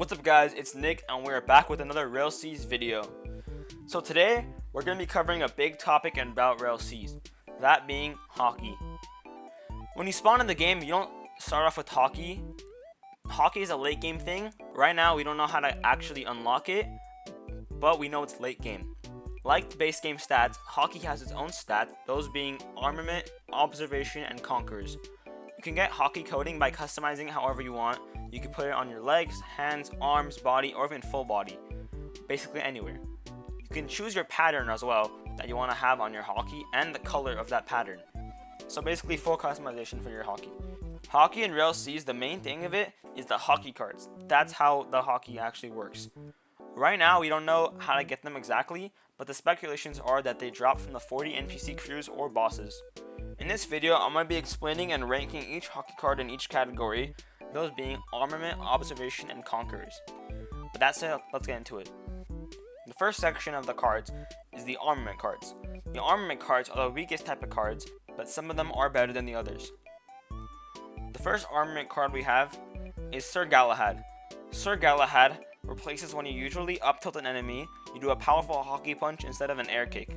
What's up guys, it's Nick and we're back with another Rell Seas video. So today, we're going to be covering a big topic about Rell Seas, that being Haki. When you spawn in the game, you don't start off with Haki. Haki is a late game thing. Right now, we don't know how to actually unlock it, but we know it's late game. Like the base game stats, Haki has its own stats, those being Armament, Observation, and Conquerors. You can get Haki coding by customizing however you want. You can put it on your legs, hands, arms, body, or even full body. Basically anywhere. You can choose your pattern as well that you want to have on your Haki and the color of that pattern. So basically full customization for your Haki. Haki in Rell Seas, the main thing of it is the Haki cards. That's how the Haki actually works. Right now we don't know how to get them exactly, but the speculations are that they drop from the 40 NPC crews or bosses. In this video, I'm going to be explaining and ranking each Haki card in each category, those being Armament, Observation, and Conquerors. But that said, let's get into it. The first section of the cards is the Armament cards. The Armament cards are the weakest type of cards, but some of them are better than the others. The first Armament card we have is Sir Galahad. Sir Galahad replaces when you usually up tilt an enemy, you do a powerful Haki punch instead of an air kick.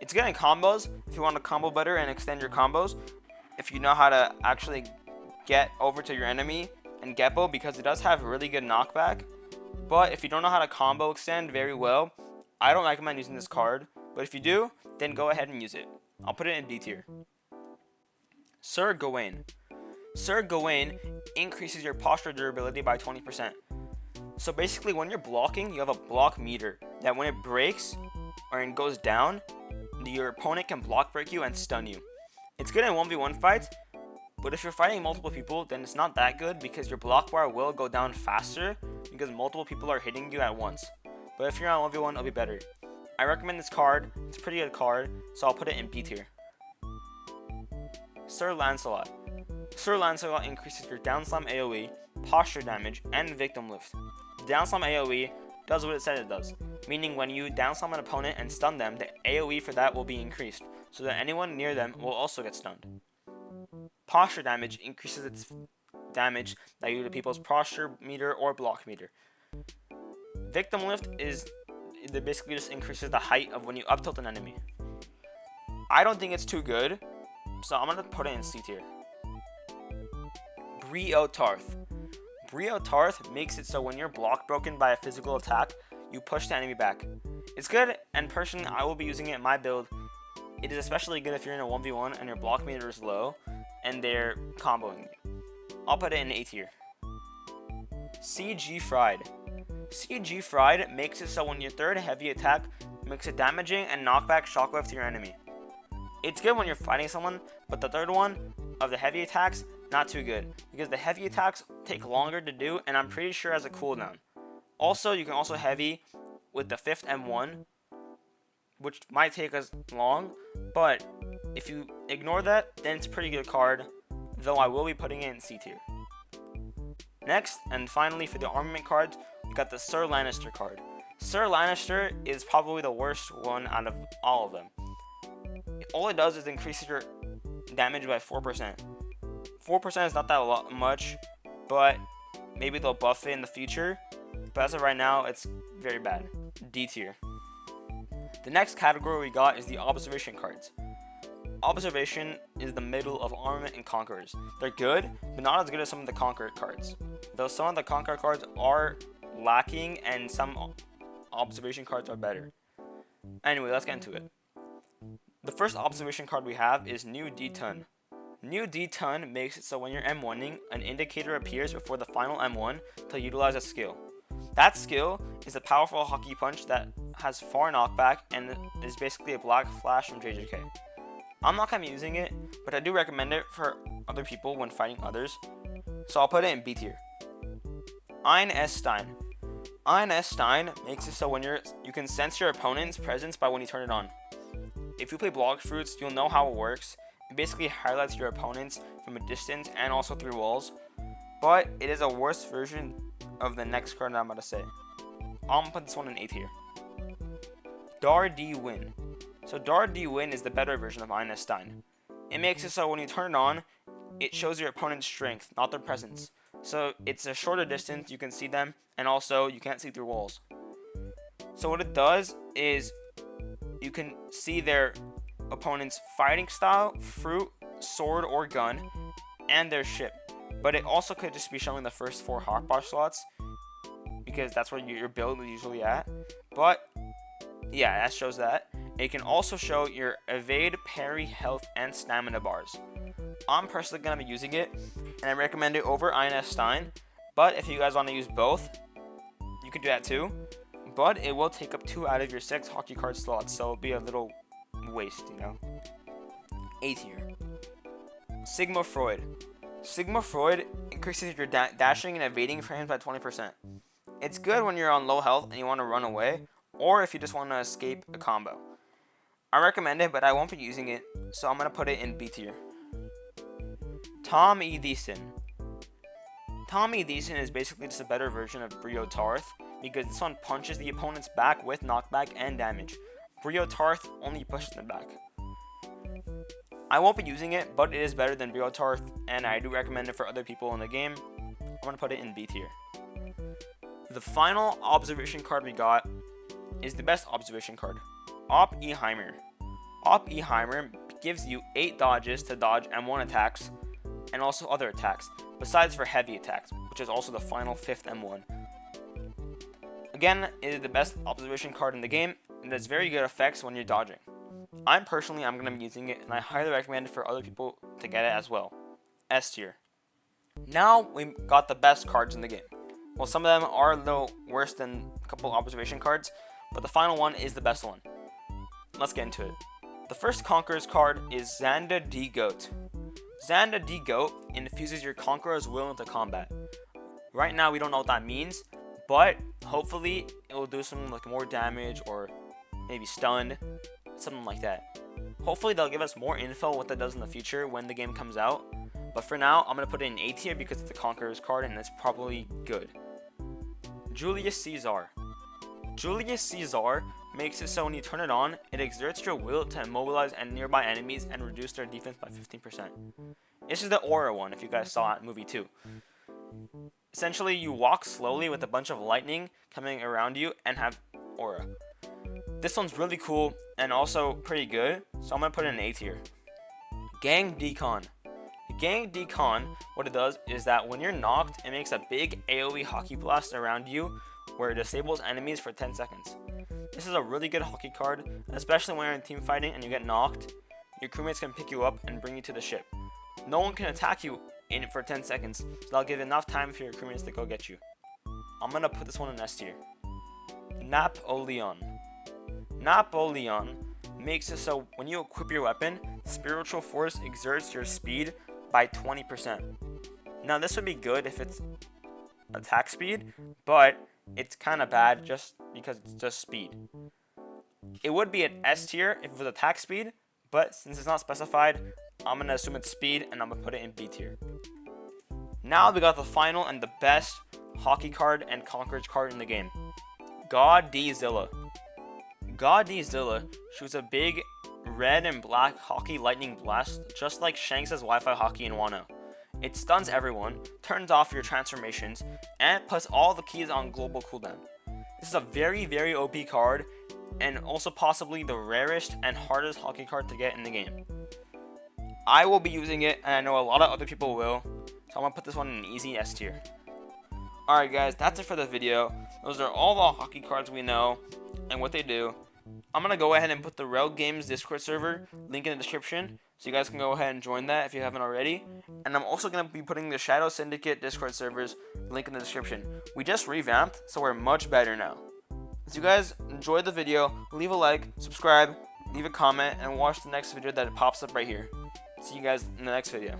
It's good in combos if you want to combo better and extend your combos, if you know how to actually get over to your enemy and Geppo, because it does have really good knockback. But if you don't know how to combo extend very well, I don't recommend using this card, but if you do, then go ahead and use it. I'll put it in B tier. Sir Gawain. Sir Gawain increases your posture durability by 20%. So basically when you're blocking, you have a block meter that when it breaks or it goes down, your opponent can block break you and stun you. It's good in 1v1 fights, but if you're fighting multiple people, then it's not that good because your block bar will go down faster because multiple people are hitting you at once. But if you're on 1v1, it'll be better. I recommend this card. It's a pretty good card, so I'll put it in B tier. Sir Lancelot. Sir Lancelot increases your down slam AoE, posture damage, and victim lift. The down slam AoE does what it said it does, meaning when you down slam an opponent and stun them, the AoE for that will be increased, so that anyone near them will also get stunned. Posture damage increases its damage that you do to people's posture meter or block meter. Victim lift is it basically just increases the height of when you up tilt an enemy. I don't think it's too good, so I'm gonna put it in C tier. Brio Tarth. Brio Tarth makes it so when you're block broken by a physical attack, you push the enemy back. It's good, and personally I will be using it in my build. It is especially good if you're in a 1v1 and your block meter is low and they're comboing you. I'll put it in A tier. CG Fried. CG Fried makes it so when your third heavy attack makes a damaging and knockback shockwave to your enemy. It's good when you're fighting someone, but the third one of the heavy attacks, not too good, because the heavy attacks take longer to do and I'm pretty sure has a cooldown. Also, you can also heavy with the 5th M1, which might take us long, but if you ignore that, then it's a pretty good card, though I will be putting it in C tier. Next, and finally for the Armament cards, we got the Sir Lannister card. Sir Lannister is probably the worst one out of all of them. All it does is increases your damage by 4%. 4% is not that much, but maybe they'll buff it in the future. But as of right now, it's very bad. D tier. The next category we got is the Observation cards. Observation is the middle of Armament and Conquerors. They're good, but not as good as some of the Conqueror cards. Though some of the Conqueror cards are lacking and some Observation cards are better. Anyway, let's get into it. The first Observation card we have is New D-Ton. New D-Ton makes it so when you're M1ing, an indicator appears before the final M1 to utilize a skill. That skill is a powerful Haki punch that has far knockback and is basically a black flash from JJK. I'm not going to be using it, but I do recommend it for other people when fighting others, so I'll put it in B tier. Ein S Stein. Ein S Stein makes it so when you can sense your opponent's presence by when you turn it on. If you play Block Fruits, you'll know how it works. It basically highlights your opponents from a distance and also through walls, but it is a worse version of the next card that I'm about to say. I'm gonna put this one in A tier. Dar D Win. So Dar D Win is the better version of Ein S Stein. It makes it so when you turn it on, it shows your opponent's strength, not their presence. so it's a shorter distance, you can see them, and also you can't see through walls. So what it does is you can see their opponent's fighting style, fruit, sword or gun, and their ship. But it also could just be showing the first 4 hotbar slots, because that's where your build is usually at. But yeah, that shows that. It can also show your evade, parry, health, and stamina bars. I'm personally going to be using it, and I recommend it over INS Stein. But if you guys want to use both, you can do that too. But it will take up 2 out of your 6 hockey card slots, so it'll be a little waste, you know. A tier. Sigma Freud. Sigma Freud increases your dashing and evading frames by 20%. It's good when you're on low health and you want to run away, or if you just want to escape a combo. I recommend it, but I won't be using it, so I'm going to put it in B tier. Tom E. Deason. Tom E. Deason is basically just a better version of Brio Tarth, because this one punches the opponent's back with knockback and damage. Brio Tarth only pushes them back. I won't be using it, but it is better than Brio Tarth, and I do recommend it for other people in the game. I'm going to put it in B tier. The final observation card we got is the best observation card, Op E Heimer. Op E Heimer gives you 8 dodges to dodge M1 attacks, and also other attacks, besides for heavy attacks, which is also the final 5th M1. Again, it is the best observation card in the game, and does very good effects when you're dodging. I'm going to be using it, and I highly recommend it for other people to get it as well. S tier. Now we got the best cards in the game. Well, some of them are a little worse than a couple observation cards, but the final one is the best one. Let's get into it. The first Conqueror's card is Xanda D Goat. Xanda D Goat infuses your Conqueror's will into combat. Right now we don't know what that means, but hopefully it will do some like more damage or maybe stunned, something like that. Hopefully they'll give us more info what that does in the future when the game comes out. But for now, I'm going to put it in A tier because it's the Conqueror's card and it's probably good. Julius Caesar. Julius Caesar makes it so when you turn it on, it exerts your will to immobilize nearby enemies and reduce their defense by 15%. This is the aura one, if you guys saw it in movie 2. Essentially, you walk slowly with a bunch of lightning coming around you and have aura. This one's really cool and also pretty good, so I'm going to put it in A tier. Gang Decon. Gang Decon, what it does is that when you're knocked, it makes a big AoE Haki blast around you where it disables enemies for 10 seconds. This is a really good Haki card, especially when you're in team fighting and you get knocked. Your crewmates can pick you up and bring you to the ship. No one can attack you in it for 10 seconds, so that'll give enough time for your crewmates to go get you. I'm going to put this one in S tier. Napoleon. Napoleon makes it so when you equip your weapon, Spiritual Force exerts your speed by 20%. Now this would be good if it's attack speed, but it's kind of bad just because it's just speed. It would be an S tier if it was attack speed, but since it's not specified, I'm going to assume it's speed and I'm going to put it in B tier. Now we got the final and the best Haki card and Conqueror's card in the game. God D Zilla. God D Zilla shoots a big red and black Haki lightning blast just like Shanks' Wi-Fi Haki in Wano. It stuns everyone, turns off your transformations, and puts all the keys on global cooldown. This is a very, very OP card, and also possibly the rarest and hardest Haki card to get in the game. I will be using it, and I know a lot of other people will, so I'm going to put this one in an easy S tier. Alright guys, that's it for the video. Those are all the Haki cards we know, and what they do. I'm going to go ahead and put the Rell Games Discord server link in the description, so you guys can go ahead and join that if you haven't already. And I'm also going to be putting the Shadow Syndicate Discord servers link in the description. We just revamped, so we're much better now. So you guys enjoyed the video, leave a like, subscribe, leave a comment, and watch the next video that pops up right here. See you guys in the next video.